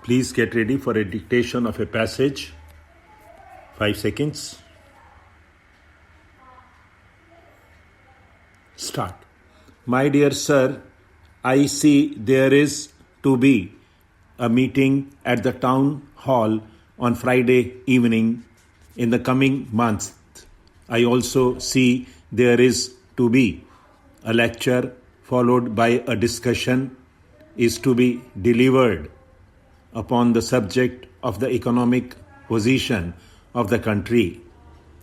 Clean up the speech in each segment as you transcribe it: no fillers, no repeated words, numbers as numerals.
Please get ready for a dictation of a passage. 5 seconds. Start. My dear sir, I see there is to be a meeting at the town hall on Friday evening in the coming month. I also see there is to be a lecture followed by a discussion is to be delivered upon the subject of the economic position of the country.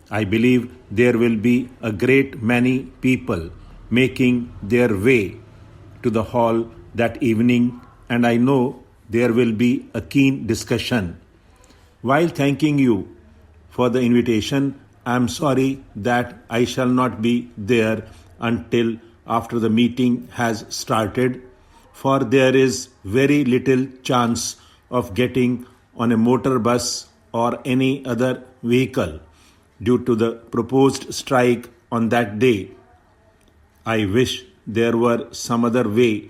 I believe there will be a great many people making their way to the hall that evening, and I know there will be a keen discussion. While thanking you for the invitation, I am sorry that I shall not be there until after the meeting has started, for there is very little chance of getting on a motor bus or any other vehicle due to the proposed strike on that day. I wish there were some other way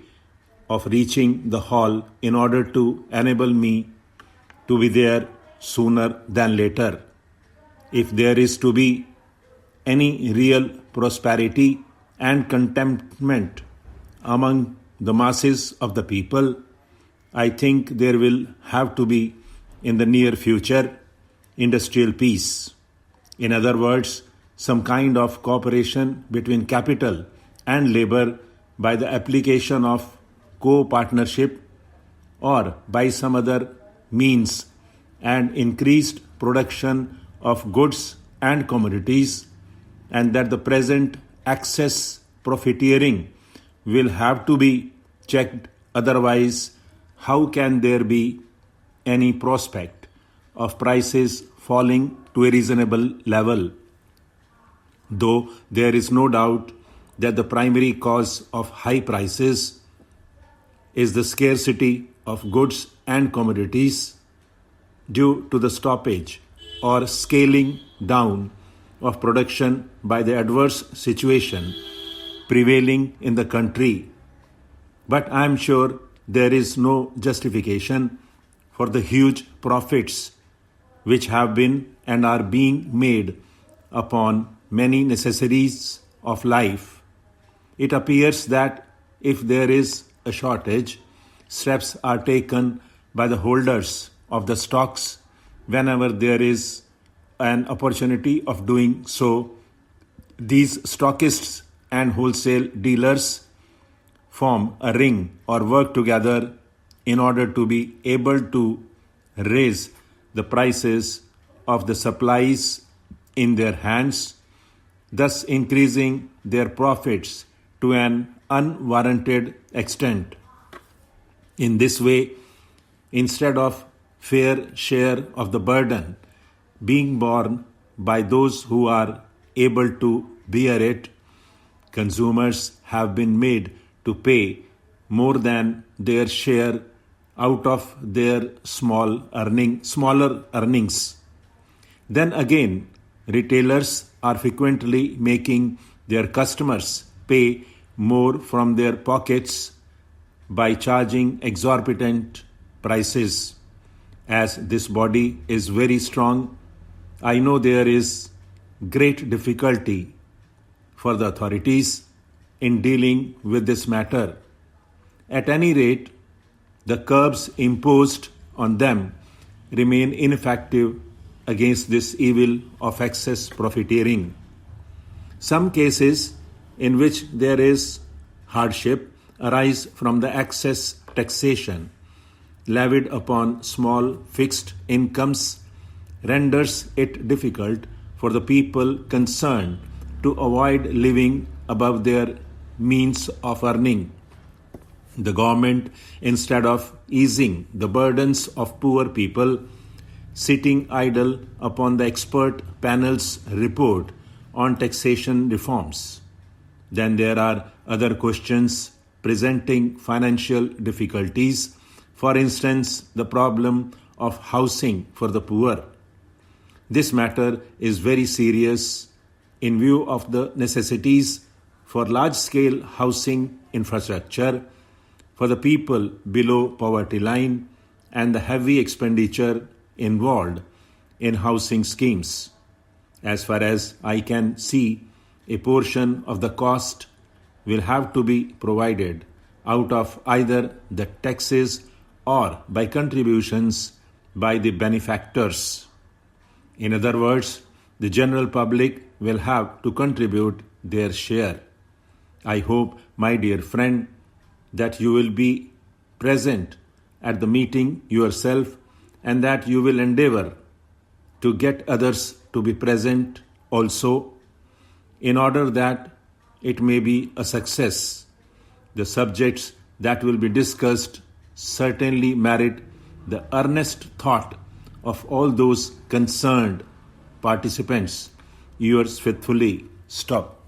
of reaching the hall in order to enable me to be there sooner than later. If there is to be any real prosperity and contentment among the masses of the people, I think there will have to be, in the near future, industrial peace. In other words, some kind of cooperation between capital and labor by the application of co-partnership or by some other means, and increased production of goods and commodities, and that the present excess profiteering will have to be checked. Otherwise, how can there be any prospect of prices falling to a reasonable level? Though there is no doubt that the primary cause of high prices is the scarcity of goods and commodities due to the stoppage or scaling down of production by the adverse situation prevailing in the country. But I am sure there is no justification for the huge profits which have been and are being made upon many necessaries of life. It appears that if there is a shortage, steps are taken by the holders of the stocks whenever there is an opportunity of doing so. These stockists and wholesale dealers form a ring or work together in order to be able to raise the prices of the supplies in their hands, thus increasing their profits to an unwarranted extent. In this way, instead of fair share of the burden being borne by those who are able to bear it, consumers have been made to pay more than their share out of their smaller earnings. Then again, retailers are frequently making their customers pay more from their pockets by charging exorbitant prices. As this body is very strong, I know there is great difficulty for the authorities in dealing with this matter. At any rate, the curbs imposed on them remain ineffective against this evil of excess profiteering. Some cases in which there is hardship arise from the excess taxation levied upon small fixed incomes, renders it difficult for the people concerned to avoid living above their means of earning. The government, instead of easing the burdens of poor people, sitting idle upon the expert panel's report on taxation reforms. Then there are other questions presenting financial difficulties, for instance, the problem of housing for the poor. This matter is very serious in view of the necessities for large-scale housing infrastructure for the people below poverty line and the heavy expenditure involved in housing schemes. As far as I can see, a portion of the cost will have to be provided out of either the taxes or by contributions by the benefactors. In other words, the general public will have to contribute their share. I hope, my dear friend, that you will be present at the meeting yourself and that you will endeavor to get others to be present also in order that it may be a success. The subjects that will be discussed certainly merit the earnest thought of all those concerned participants. Yours faithfully, Stop.